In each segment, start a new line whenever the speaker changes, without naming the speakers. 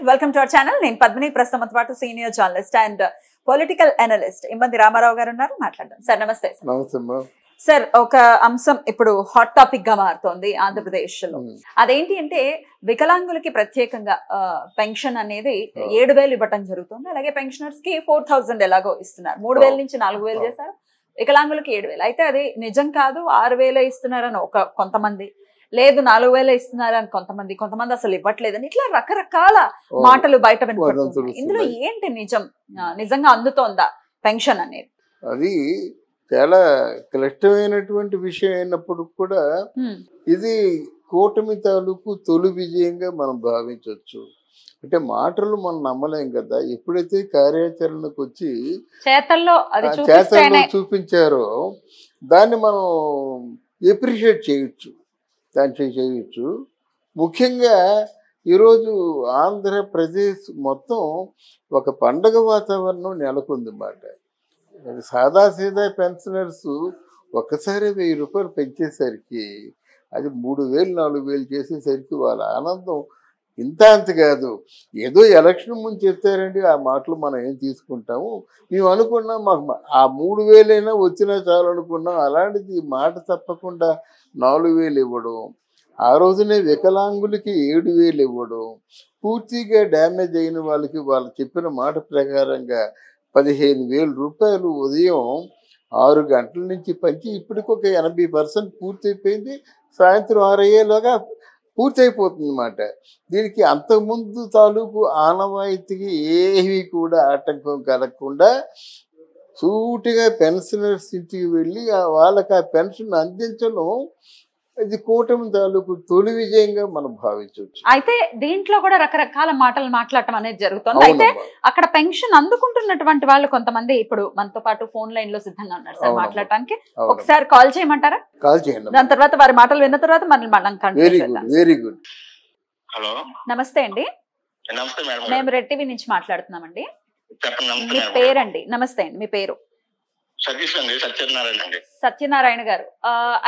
Welcome to our channel. నేను పద్మిని, ప్రస్తుతం పాటు senior journalist and political analyst Immandi Ramarao గారు ఉన్నారు. మాట్లాడదాం సార్. నమస్తే సార్. ఒక అంశం ఇప్పుడు హాట్ టాపిక్ గా మారుతోంది ఆంధ్రప్రదేశ్ లో. అదేంటి అంటే వికలాంగులకి ప్రత్యేకంగా పెన్షన్ అనేది 7,000 ఇవ్వటం జరుగుతుంది. అలాగే పెన్షనర్స్ కి 4,000 ఎలాగో ఇస్తున్నారు. 3,000 నుంచి 4,000 చేశారు. వికలాంగులకి 7,000. అయితే అది నిజం కాదు, 6,000 ఇస్తున్నారని కొంతమంది, లేదు 4,000 ఇస్తున్నారని కొంతమంది అసలు ఇవ్వట్లేదని ఇట్లా రకరకాల మాటలు బయట వినపడుతున్నాయి. ఇందులో ఏంటి నిజం? నిజంగా అందుతోందా పెన్షన్ అనేది?
అది చాలా క్లిష్టమైనటువంటి విషయం అయినప్పుడు కూడా ఇది కూటమి తాలూకు తొలి విజయంగా మనం భావించవచ్చు. అంటే మాటలు మనం నమ్మలేం కదా, ఎప్పుడైతే కార్యాచరణకు వచ్చి చేతల్లో చూపించారో దాన్ని మనం ఎప్రిషియేట్ చేయొచ్చు. ముఖ్యంగా ఈరోజు ఆంధ్రప్రదేశ్ మొత్తం ఒక పండగ వాతావరణం నెలకొంది మాట. సాదాసీదా పెన్షనర్స్ ఒక్కసారి 1,000 రూపాయలు పెంచేసరికి, అది 3,000 4,000 చేసేసరికి వాళ్ళ ఆనందం అంత కాదు. ఏదో ఎలక్షన్ ముందు చెప్తారండి, ఆ మాటలు మనం ఏం తీసుకుంటాము, మేము అనుకున్నాం మాకు ఆ 3,000 వచ్చినా చాలు అనుకున్నాం. అలాంటిది మాట తప్పకుండా 4,000 ఇవ్వడం, ఆ రోజునే వికలాంగులకి 7,000 ఇవ్వడం, పూర్తిగా డ్యామేజ్ అయిన వాళ్ళకి వాళ్ళు చెప్పిన మాట ప్రకారంగా 15,000 రూపాయలు ఉదయం 6 గంటల నుంచి పంచి ఇప్పటికి ఒక 80% పూర్తయిపోయింది. సాయంత్రం 6 అయ్యేలాగా పూర్తయిపోతుంది అన్నమాట. దీనికి అంతకుముందు తాలూకు ఆనవాయితీకి ఏమీ కూడా ఆటంకం కలగకుండా సూటిగా పెన్షనర్స్ ఇంటికి వెళ్ళి వాళ్ళకి ఆ పెన్షన్ అందించడం ఇది కూటమి తాలూకు తొలి విజయంగా మనం భావించవచ్చు.
అయితే దీంట్లో కూడా రకరకాల మాటలు మాట్లాడటం అనేది జరుగుతుంది. అయితే అక్కడ పెన్షన్ అందుకుంటున్నటువంటి వాళ్ళు కొంతమంది ఇప్పుడు మనతో పాటు ఫోన్ లైన్ లో సిద్ధంగా ఉన్నారు సార్ మాట్లాడటానికి. ఒకసారి కాల్ చేయమంటారా?
కాల్ చేయండి.
దాని తర్వాత వారి మాటలు విన్న తర్వాత మనం
వెరీ గుడ్.
హలో,
నమస్తే అండి.
నమస్తే మేడం.
మేము రెడ్ టీవీ నుంచి మాట్లాడుతున్నామండి. మీ పేరండి? నమస్తే అండి, మీ పేరు?
సతీష్ అండి, సత్యనారాయణ అండి.
సత్యనారాయణ గారు,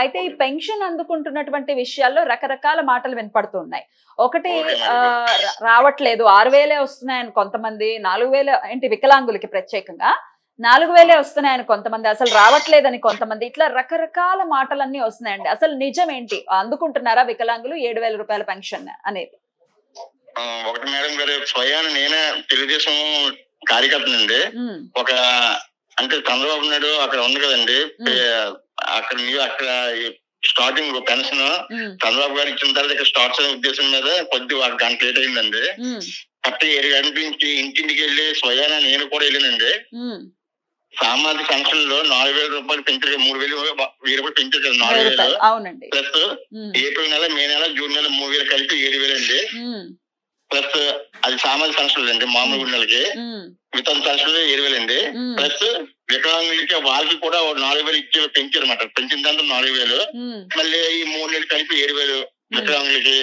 అయితే ఈ పెన్షన్ అందుకుంటున్నటువంటి విషయాల్లో రకరకాల మాటలు వినపడుతున్నాయి. ఒకటి రావట్లేదు, 6,000 వస్తున్నాయని కొంతమంది, 4,000 ఏంటి వికలాంగులకి ప్రత్యేకంగా 4,000 వస్తున్నాయని కొంతమంది, అసలు రావట్లేదని కొంతమంది, ఇట్లా రకరకాల మాటలన్నీ వస్తున్నాయండి. అసలు నిజం ఏంటి? అందుకుంటున్నారా వికలాంగులు 7,000 రూపాయల పెన్షన్ అనేది?
ఒకటి మేడం గారు, స్వయాన నేనే తెలుగుదేశం కార్యకర్తనండి. ఒక అంటే చంద్రబాబు నాయుడు అక్కడ ఉంది కదండి, అక్కడ స్టార్టింగ్ పెన్షన్ చంద్రబాబు గారు ఇచ్చిన తర్వాత ఇక్కడ స్టార్ట్స్ అనే ఉద్దేశం మీద కొద్దిగా 1 గంట లేట్ అయిందండి. కరెక్ట్ 7 గంటల నుంచి ఇంటింటికి వెళ్ళి స్వయాన నేను కూడా వెళ్ళానండి. సామాజిక పెన్షన్ లో 4,000 రూపాయలు పెంచారు, 3,000 రూపాయలు పెంచారు కదా, 4,000 ప్లస్ ఏప్రిల్ నెల, మే నెల, జూన్ నెల 3,000 కలిపి 7,000 అండి. ప్లస్ అది సామాజిక పెన్షన్ అండి, మామూలు నెలకి వితంతు పెన్షన్ 7,000 అండి. ప్లస్ వికలాంగులకి వాళ్ళకి కూడా 4,000 ఇచ్చి పెంచారు అన్నమాట. పెంచిన దాంట్లో 4,000, మళ్ళీ ఈ 3 నెలలు కలిపి 7,000 వికలాంగులకి.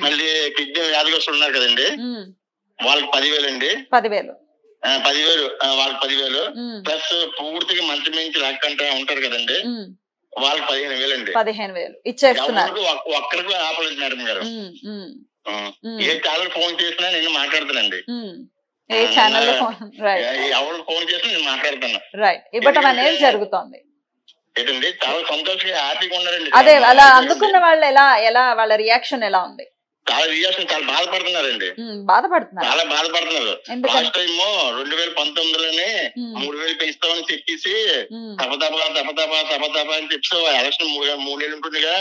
మళ్ళీ కిడ్నీ వ్యాధిగ్రస్తులు ఉన్నారు కదండి, వాళ్ళకి 10,000 అండి. 10,000 వాళ్ళకి 10,000 ప్లస్ పూర్తిగా మంచి మంచి లేకంటే ఉంటారు కదండి, వాళ్ళకి 15,000 అండి.
15,000 ఇచ్చేస్తున్నారు.
ఒక్కరికి ఆపలేదు మేడం గారు. ఏ ఛానల్ ఫోన్ చేసినా నేను మాట్లాడుతానండి.
ఏ ఛానల్
ఎవరు ఫోన్ చేసినా నేను మాట్లాడుతున్నా.
ఇవ్వటం అనేది జరుగుతుంది.
ఏంటండి, చాలా సంతోషంగా హ్యాపీగా ఉన్నారండి.
అదే అలా అందుకున్న వాళ్ళు ఎలా వాళ్ళ రియాక్షన్ ఎలా ఉంది?
చాలా రియాక్షన్, చాలా బాధపడుతున్నారండి.
చాలా
బాధపడుతున్నారు. లాస్ట్ టైం 2019లోనే 3,000 పెంచుతామని చెప్పేసి తపతపా అని చెప్పి ఎలక్షన్ 3 నెలలు ఉంటుందిగా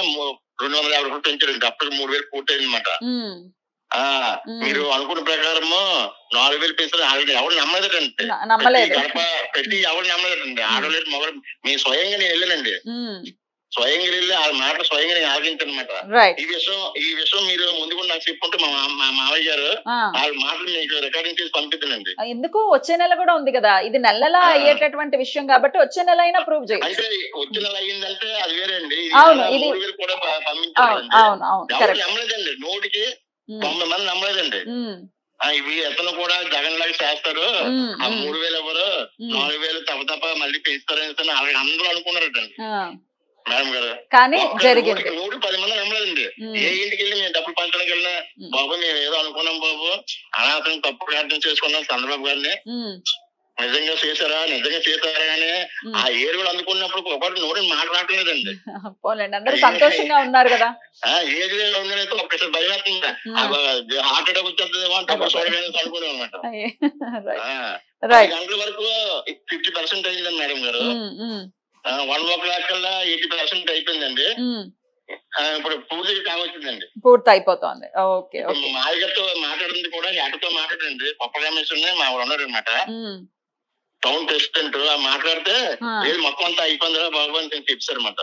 250 రూపాయలు పెంచారండి. అప్పటికి 3,000 పూర్తయింది అనమాట. మీరు అనుకున్న ప్రకారము 4,000 పెంచారు. ఎవరు నమ్మలేదండి, గడప పెట్టి ఎవరు నమ్మలేదండి. ఆడలేదు మొగలు. మీ స్వయంగా నేను వెళ్ళానండి, స్వయంగా వెళ్ళి ఆ మాట స్వయంగా నేను ఆలోచించాను అనమాట. ఈ విషయం మీరు ముందు కూడా నాకు చెప్పుకుంటే మా మావయ్య గారు ఆ మాటలు మీకు రికార్డింగ్ చేసి పంపిద్దానండి.
ఎందుకు వచ్చే నెల కూడా ఉంది కదా, ఇది నెలలా అయ్యేటటువంటి విషయం కాబట్టి వచ్చే నెల అయినా ప్రూవ్ చేయాలి.
అంటే వచ్చే నెల అయ్యిందంటే అది వేరే అండి.
3,000
కూడా పంపించారు. నమ్మలేదండి, 100కి 90 మంది నమ్మలేదండి. ఇవి ఎతను కూడా జగన్ లాగా చేస్తారు, ఆ 3,000 ఎవరు 4,000 తప్ప మళ్ళీ పెంచుతారని అందరూ అనుకున్నారటండి. మేడం గారు.
కానీ జరిగింది
110 మంది నమ్మలేదండి. ఏ ఇంటికి వెళ్ళి మేము డబ్బులు పంచడానికి వెళ్ళినా బాబు మేము ఏదో అనుకున్నాం బాబు అనాథం తప్పు ప్రార్థన చేసుకున్నాం చంద్రబాబు గారిని నిజంగా చేశారా అని ఆ ఏరువులు అందుకున్నప్పుడు ఒకటి నోరు మాట్లాడలేదండి.
అందరూ సంతోషంగా ఉన్నారు కదా.
ఏది ఉందనైతే ఒక్కసారి భయపడుతుందా హార్ట్ అటాక్ వచ్చేస్తుందేమో అంటే అనుకున్నాం అనమాట. 10 గంటల వరకు 50% అయిందండి మేడం గారు. 1 o'clock కల్లా 80% అయిపోయిందండి. ఇప్పుడు పూజకి కావచ్చిందండి,
పూర్తి అయిపోతుంది. ఓకే
మా ఆయనతో మాట్లాడింది కూడా యాటతో మాట్లాడండి పప్ప రమేష్ మా ఉన్నారు అనమాట టౌన్ ప్రెసిడెంట్. మాట్లాడితే లేదు మొత్తం అంతా అయిపోయిందిరా బాబు అని చెప్పారు అనమాట.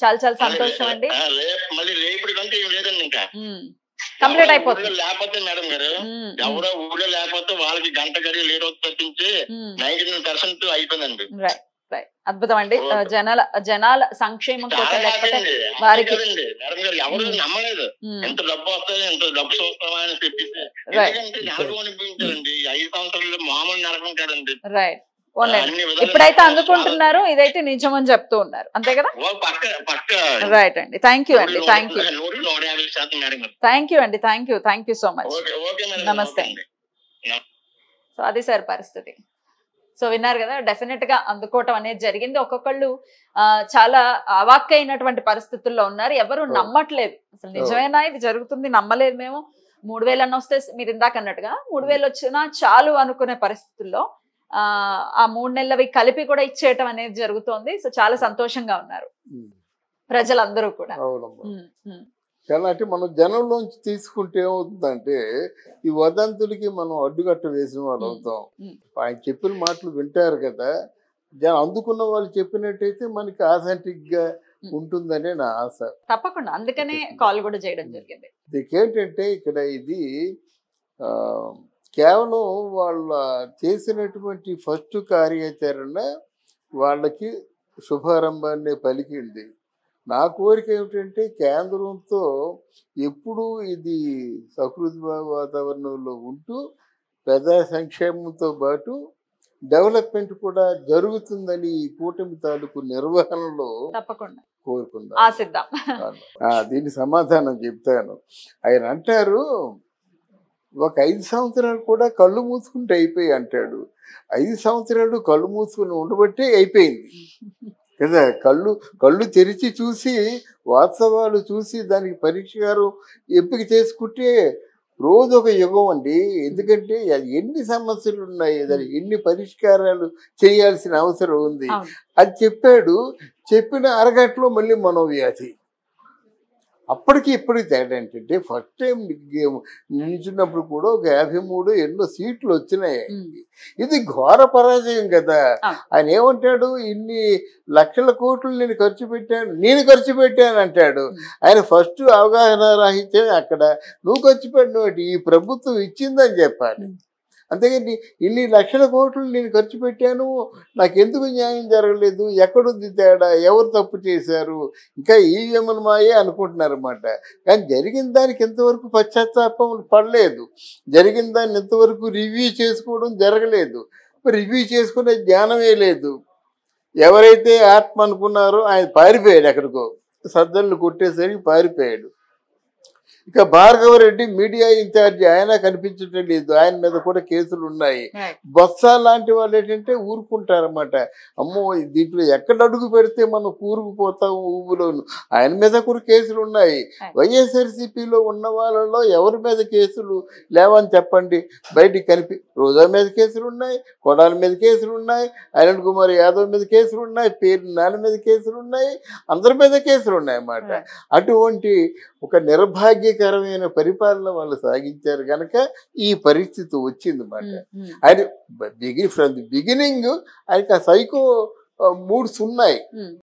చాలా చాలా సంతోషం అండి.
మళ్ళీ రేపటి కంటే ఏం లేదండి ఇంకా
కంప్లీట్ అయిపోతుంది.
లేకపోతే మేడం గారు ఎవరో ఊళ్ళో లేకపోతే వాళ్ళకి గంట గడి లేట్ అవుతుంది తప్పించి 99% అయిపోయిందండి.
అద్భుతం అండి. జనాల సంక్షేమం కోసం లేకపోతే వారికి
మేడం గారు ఎవరు నమ్మలేదు ఎంత డబ్బు వస్తుంది ఎంత డబ్బు చూస్తామా అని చెప్పేసి. ఎందుకంటే నరకం అనిపించారండి 5 సంవత్సరాలు మామూలు నరకం కాదండి.
రైట్ ఇప్పుడైతే అందుకుంటున్నారు, ఇదైతే నిజం అని చెప్తూ ఉన్నారు అంతే కదా. రైట్ అండి, థ్యాంక్ యూ అండి, థ్యాంక్ యూ అండి, థ్యాంక్ యూ సో మచ్. నమస్తే అండి. సో అది సార్ పరిస్థితి. సో విన్నారు కదా, డెఫినెట్ గా అందుకోవటం అనేది జరిగింది. ఒక్కొక్కళ్ళు చాలా అవాక్కైనటువంటి పరిస్థితుల్లో ఉన్నారు, ఎవరు నమ్మట్లేదు. అసలు నిజమేనా ఇది జరుగుతుంది, నమ్మలేదు మేము. 3000 అన్న వస్తే మీరు ఇందాక అన్నట్టుగా 3000 వచ్చినా చాలు అనుకునే పరిస్థితుల్లో ఆ 3 నెలలవి కలిపి కూడా ఇచ్చేయటం అనేది జరుగుతోంది. సో చాలా సంతోషంగా ఉన్నారు ప్రజలందరూ కూడా.
చాలా అంటే మనం జనంలోంచి తీసుకుంటే ఏమవుతుందంటే ఈ వదంతులకి మనం అడ్డుకట్ట వేసిన వాళ్ళు అవుతాం. ఆయన చెప్పిన మాటలు వింటారు కదా, జనం అందుకున్న వాళ్ళు చెప్పినట్టయితే మనకి ఆథెంటిక్ గా ఉంటుందనే నా ఆశ.
తప్పకుండా, అందుకనే కాల్ కూడా చేయడం జరిగింది.
ఏంటంటే ఇక్కడ ఇది కేవలం వాళ్ళ చేసినటువంటి ఫస్ట్ కార్యాచరణ వాళ్ళకి శుభారంభాన్ని పలికింది. నా కోరిక ఏమిటంటే కేంద్రంతో ఎప్పుడూ ఇది సహృద వాతావరణంలో ఉంటూ ప్రజా సంక్షేమంతో పాటు డెవలప్మెంట్ కూడా జరుగుతుందని ఈ కూటమి తాలూకు నిర్వహణలో
తప్పకుండా
కోరుకుందాం,
ఆశిద్దాం.
దీనికి సమాధానం చెప్తాను. ఆయన అంటారు ఒక 5 సంవత్సరాలు కూడా కళ్ళు మూసుకుంటే అయిపోయి అంటాడు. 5 సంవత్సరాలు కళ్ళు మూసుకుని ఉండబట్టే అయిపోయింది కదా. కళ్ళు తెరిచి చూసి వాస్తవాలు చూసి దానికి పరిష్కారం ఎంపిక చేసుకుంటే రోజు ఒక యుగం అండి. ఎందుకంటే అది ఎన్ని సమస్యలు ఉన్నాయి, దానికి ఎన్ని పరిష్కారాలు చేయాల్సిన అవసరం ఉంది. అది చెప్పాడు. చెప్పిన అరగంటలో మళ్ళీ మనోవ్యాధి. అప్పటికి ఇప్పటికి తేడా ఏంటంటే ఫస్ట్ టైం నిల్చున్నప్పుడు కూడా ఒక 53 ఎన్నో సీట్లు వచ్చినాయి. ఇది ఘోర పరాజయం కదా. ఆయన ఏమంటాడు, ఇన్ని లక్షల కోట్లు నేను ఖర్చు పెట్టాను అంటాడు. ఆయన ఫస్ట్ అవగాహన రాహిత్యం అక్కడ. నువ్వు ఖర్చు పెట్టినట్టు ఈ ప్రభుత్వం ఇచ్చిందని చెప్పాలి. అంతేగాని ఇన్ని లక్షల కోట్లు నేను ఖర్చు పెట్టాను, నాకెందుకు న్యాయం జరగలేదు, ఎక్కడుంది తేడా, ఎవరు తప్పు చేశారు, ఇంకా ఈవీఎంల మాయే అనుకుంటున్నారు అన్నమాట. కానీ జరిగిన దానికి ఇంతవరకు పశ్చాత్తాపం పడలేదు. జరిగిన దాన్ని ఇంతవరకు రివ్యూ చేసుకోవడం జరగలేదు. రివ్యూ చేసుకునే జ్ఞానమే లేదు. ఎవరైతే ఆత్మ అనుకున్నారో ఆయన పారిపోయాడు, ఎక్కడికో సద్దళ్ళు కొట్టేసరికి పారిపోయాడు. ఇక భార్గవరెడ్డి మీడియా ఇన్ఛార్జి, ఆయన కనిపించడం లేదు. ఆయన మీద కూడా కేసులు ఉన్నాయి. బొత్స లాంటి వాళ్ళు ఏంటంటే ఊరుకుంటారన్నమాట. అమ్మో దీంట్లో ఎక్కడ అడుగు పెడితే మనం కూరుకుపోతాము ఊబులోను. ఆయన మీద కూడా కేసులు ఉన్నాయి. వైఎస్ఆర్సీపీలో ఉన్న వాళ్ళలో ఎవరి మీద కేసులు లేవని చెప్పండి. బయటికి రోజా మీద కేసులు ఉన్నాయి, కొడాల మీద కేసులు ఉన్నాయి, అరుణ్ కుమార్ యాదవ్ మీద కేసులు ఉన్నాయి, పేరు నాని మీద కేసులు ఉన్నాయి, అందరి మీద కేసులు ఉన్నాయి అన్నమాట. అటువంటి ఒక నిర్భాగ్యకరమైన పరిపాలన వాళ్ళు సాగించారు కనుక ఈ పరిస్థితి వచ్చింది అన్నమాట. ఆయన ఫ్రమ్ ది బిగినింగ్ ఆయనకి ఆ సైకో మూడ్స్ ఉన్నాయి.